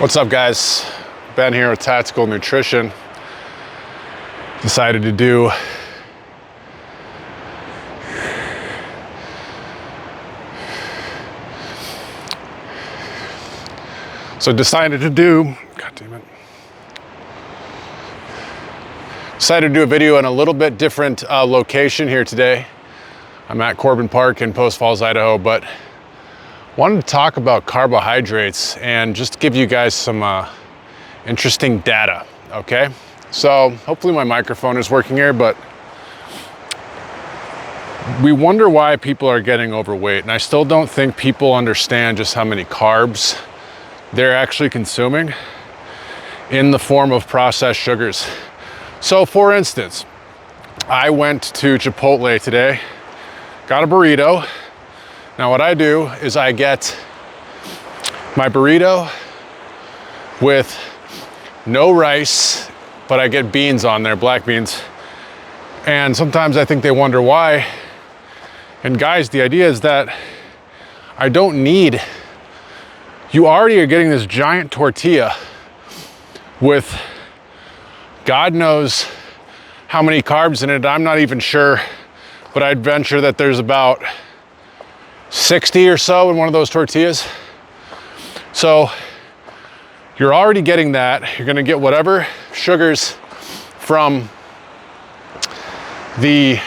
What's up, guys? Ben here with Tactical Nutrition. Decided to do Decided to do a video in a little bit different location here today. I'm at Corbin Park in Post Falls, Idaho, but wanted to talk about carbohydrates and just give you guys some interesting data, okay? So hopefully my microphone is working here, but we wonder why people are getting overweight, and I still don't think people understand just how many carbs they're actually consuming in the form of processed sugars. So for instance, I went to Chipotle today, got a burrito. Now what I do is I get my burrito with no rice, but I get beans on there, black beans. And sometimes I think they wonder why. And guys, the idea is that I don't need, you already are getting this giant tortilla with God knows how many carbs in it. I'm not even sure, but I'd venture that there's about 60 or so in one of those tortillas. So you're already getting that. You're gonna get whatever sugars from the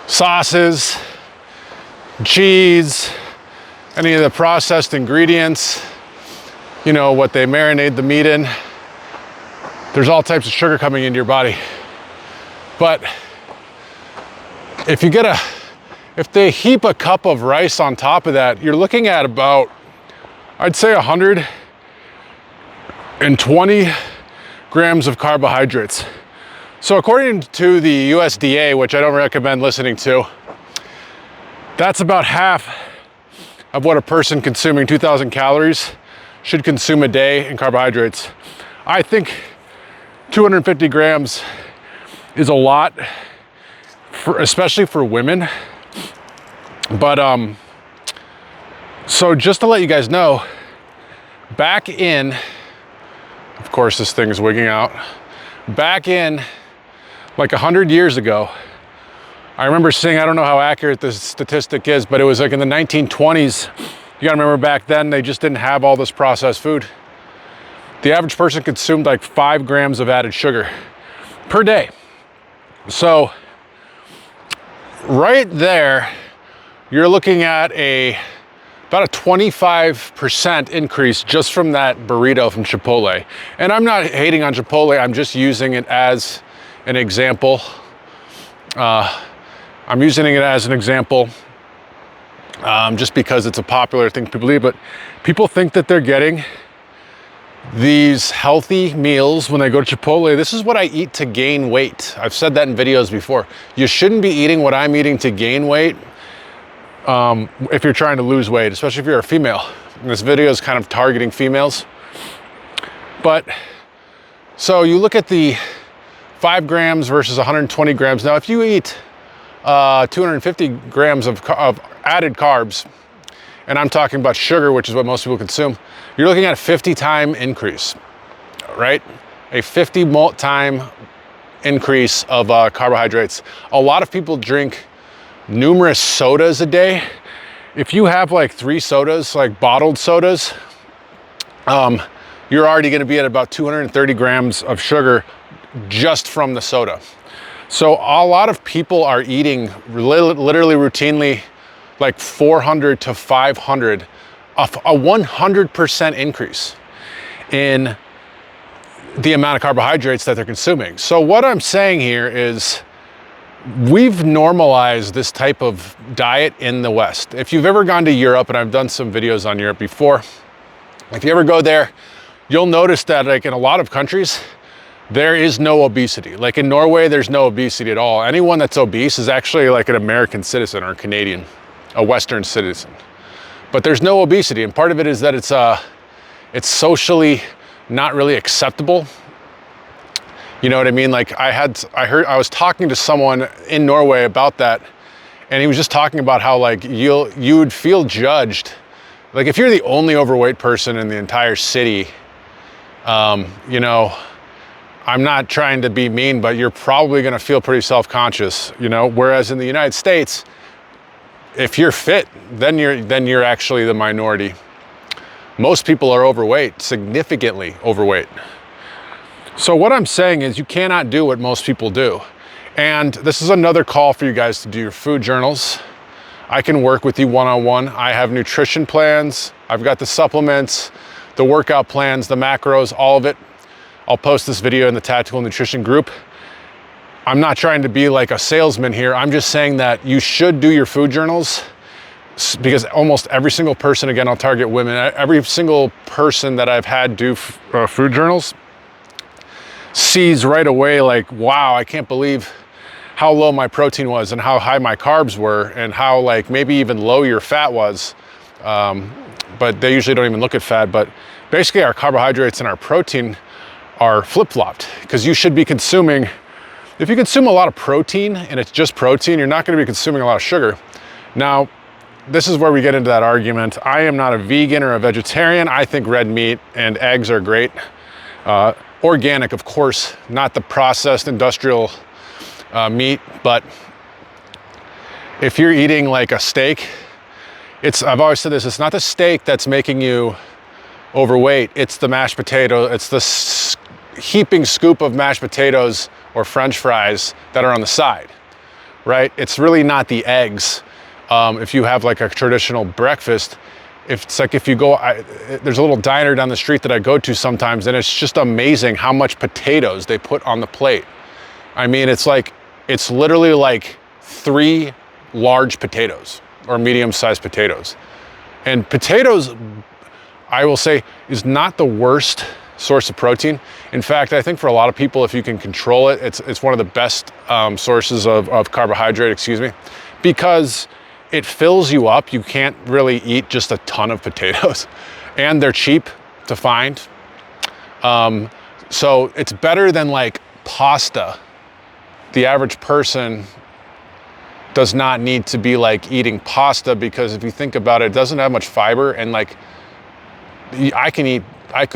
sauces, cheese, any of the processed ingredients, you know, what they marinate the meat in. There's all types of sugar coming into your body. But if they heap a cup of rice on top of that, you're looking at about, I'd say 120 grams of carbohydrates. So according to the USDA, which I don't recommend listening to, that's about half of what a person consuming 2,000 calories should consume a day in carbohydrates. I think 250 grams is a lot, especially for women. But so just to let you guys know, back in, of course this thing is wigging out, back in like 100 years ago, I remember seeing, I don't know how accurate this statistic is, but it was like in the 1920s. You gotta remember back then, they just didn't have all this processed food. The average person consumed like 5 grams of added sugar per day. So right there, you're looking at about a 25% increase just from that burrito from Chipotle. And I'm not hating on Chipotle, I'm just using it as an example. I'm using it as an example just because it's a popular thing people eat, but people think that they're getting these healthy meals when they go to Chipotle. This is what I eat to gain weight. I've said that in videos before. You shouldn't be eating what I'm eating to gain weight if you're trying to lose weight, especially if you're a female. And this video is kind of targeting females. But so you look at the 5 grams versus 120 grams. Now, if you eat 250 grams of added carbs, and I'm talking about sugar, which is what most people consume, you're looking at a 50-time increase, right? A 50-time increase of carbohydrates. A lot of people drink numerous sodas a day. If you have like 3 sodas, like bottled sodas, you're already gonna be at about 230 grams of sugar just from the soda. So a lot of people are eating literally routinely like 400 to 500, a 100% increase in the amount of carbohydrates that they're consuming. So what I'm saying here is we've normalized this type of diet in the West. If you've ever gone to Europe, and I've done some videos on Europe before, if you ever go there, you'll notice that like in a lot of countries, there is no obesity. Like in Norway, there's no obesity at all. Anyone that's obese is actually like an American citizen or a Canadian, a Western citizen. But there's no obesity, and part of it is that it's socially not really acceptable. You know what I mean? Like I was talking to someone in Norway about that, and he was just talking about how like you'd feel judged Like if you're the only overweight person in the entire city, you know, I'm not trying to be mean, but you're probably gonna feel pretty self-conscious, you know? Whereas in the United States, if you're fit, then you're actually the minority. Most people are overweight, significantly overweight. So what I'm saying is you cannot do what most people do. And this is another call for you guys to do your food journals. I can work with you one-on-one. I have nutrition plans. I've got the supplements, the workout plans, the macros, all of it. I'll post this video in the Tactical Nutrition group. I'm not trying to be like a salesman here. I'm just saying that you should do your food journals, because almost every single person, again, I'll target women, every single person that I've had do food journals sees right away like, wow, I can't believe how low my protein was and how high my carbs were and how like maybe even low your fat was. But they usually don't even look at fat, but basically our carbohydrates and our protein are flip-flopped, because you should be consuming, if you consume a lot of protein and it's just protein, you're not going to be consuming a lot of sugar. Now, this is where we get into that argument. I am not a vegan or a vegetarian. I think red meat and eggs are great. Organic, of course, not the processed industrial meat, but if you're eating like a steak, I've always said this, it's not the steak that's making you overweight, it's the mashed potato, it's the heaping scoop of mashed potatoes or French fries that are on the side, right? It's really not the eggs. If you have like a traditional breakfast, it's like if you go, there's a little diner down the street that I go to sometimes, and it's just amazing how much potatoes they put on the plate. I mean, it's literally like 3 large potatoes or medium-sized potatoes. And potatoes, I will say, is not the worst source of protein. In fact, I think for a lot of people, if you can control it, it's one of the best sources of carbohydrate, because it fills you up. You can't really eat just a ton of potatoes, and they're cheap to find. So it's better than like pasta. The average person does not need to be like eating pasta, because if you think about it, it doesn't have much fiber, and like I could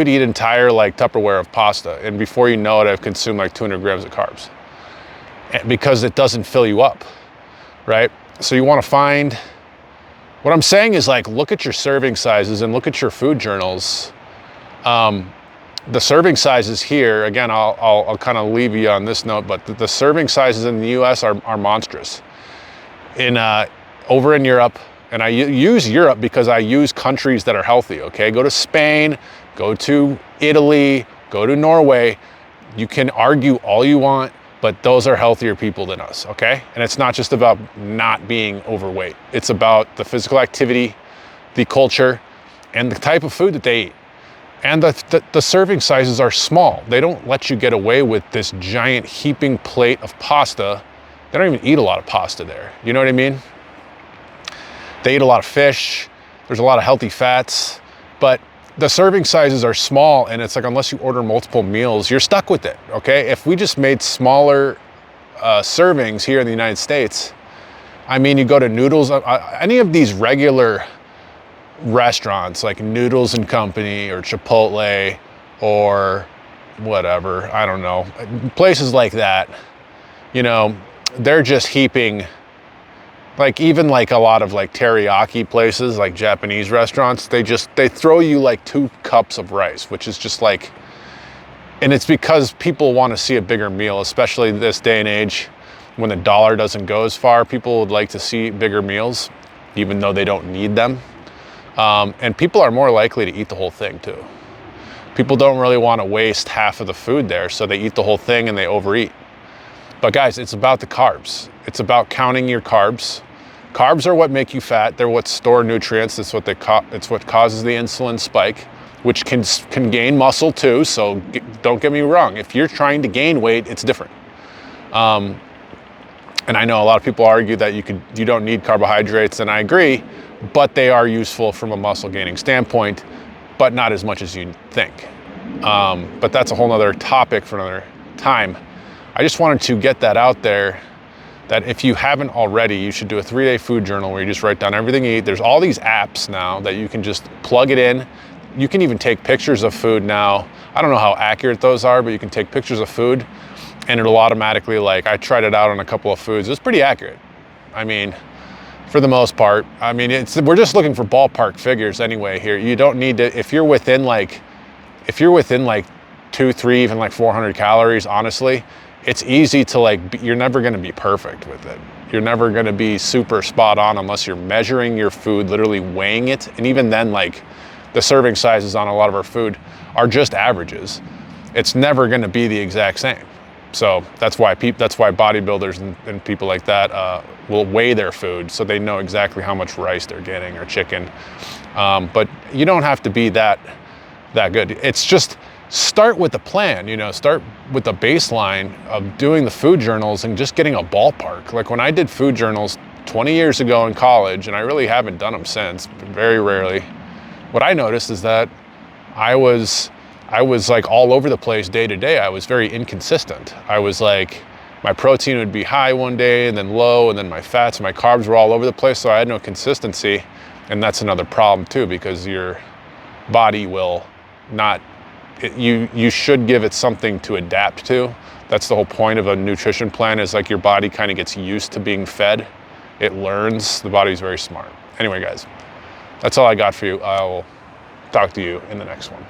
eat entire like Tupperware of pasta, and before you know it, I've consumed like 200 grams of carbs, because it doesn't fill you up, right? So you want to find, what I'm saying is like, look at your serving sizes and look at your food journals. The serving sizes here, again, I'll kind of leave you on this note, but the serving sizes in the US are monstrous. Over in Europe, and I use Europe because I use countries that are healthy, okay? Go to Spain, go to Italy, go to Norway. You can argue all you want, but those are healthier people than us, okay? And it's not just about not being overweight. It's about the physical activity, the culture, and the type of food that they eat. And the serving sizes are small. They don't let you get away with this giant heaping plate of pasta. They don't even eat a lot of pasta there. You know what I mean? They eat a lot of fish. There's a lot of healthy fats, but the serving sizes are small, and it's like, unless you order multiple meals, you're stuck with it, okay? If we just made smaller servings here in the United States, I mean, you go to Noodles, any of these regular restaurants like Noodles and Company or Chipotle or whatever, I don't know, places like that, you know, they're just heaping, like even like a lot of like teriyaki places, like Japanese restaurants, they throw you like 2 cups of rice, which is just like, and it's because people want to see a bigger meal, especially this day and age when the dollar doesn't go as far. People would like to see bigger meals, even though they don't need them. And people are more likely to eat the whole thing too. People don't really want to waste half of the food there, so they eat the whole thing and they overeat. But guys, it's about the carbs. It's about counting your carbs. Carbs are what make you fat. They're what store nutrients. It's what it's what causes the insulin spike, which can gain muscle too. So don't get me wrong. If you're trying to gain weight, it's different. And I know a lot of people argue that you don't need carbohydrates, and I agree, but they are useful from a muscle gaining standpoint, but not as much as you think. But that's a whole nother topic for another time. I just wanted to get that out there, that if you haven't already, you should do a 3-day food journal where you just write down everything you eat. There's all these apps now that you can just plug it in. You can even take pictures of food now. I don't know how accurate those are, but you can take pictures of food and it'll automatically, like, I tried it out on a couple of foods. It's pretty accurate. I mean, for the most part. I mean, we're just looking for ballpark figures anyway here. You don't need to, if you're within like 2, 3, even like 400 calories, honestly, it's easy to like, you're never gonna be perfect with it. You're never gonna be super spot on unless you're measuring your food, literally weighing it. And even then, like, the serving sizes on a lot of our food are just averages. It's never gonna be the exact same. So that's why bodybuilders and people like that will weigh their food so they know exactly how much rice they're getting or chicken. But you don't have to be that good. It's just start with the plan, you know, start with the baseline of doing the food journals and just getting a ballpark. Like when I did food journals 20 years ago in college, and I really haven't done them since, very rarely, what I noticed is that I was like all over the place day to day. I was very inconsistent. I was like, my protein would be high one day and then low, and then my fats and my carbs were all over the place, so I had no consistency. And that's another problem too, because your body will not, you should give it something to adapt to. That's the whole point of a nutrition plan, is like your body kind of gets used to being fed. It learns. The body's very smart. Anyway, guys, that's all I got for you. I will talk to you in the next one.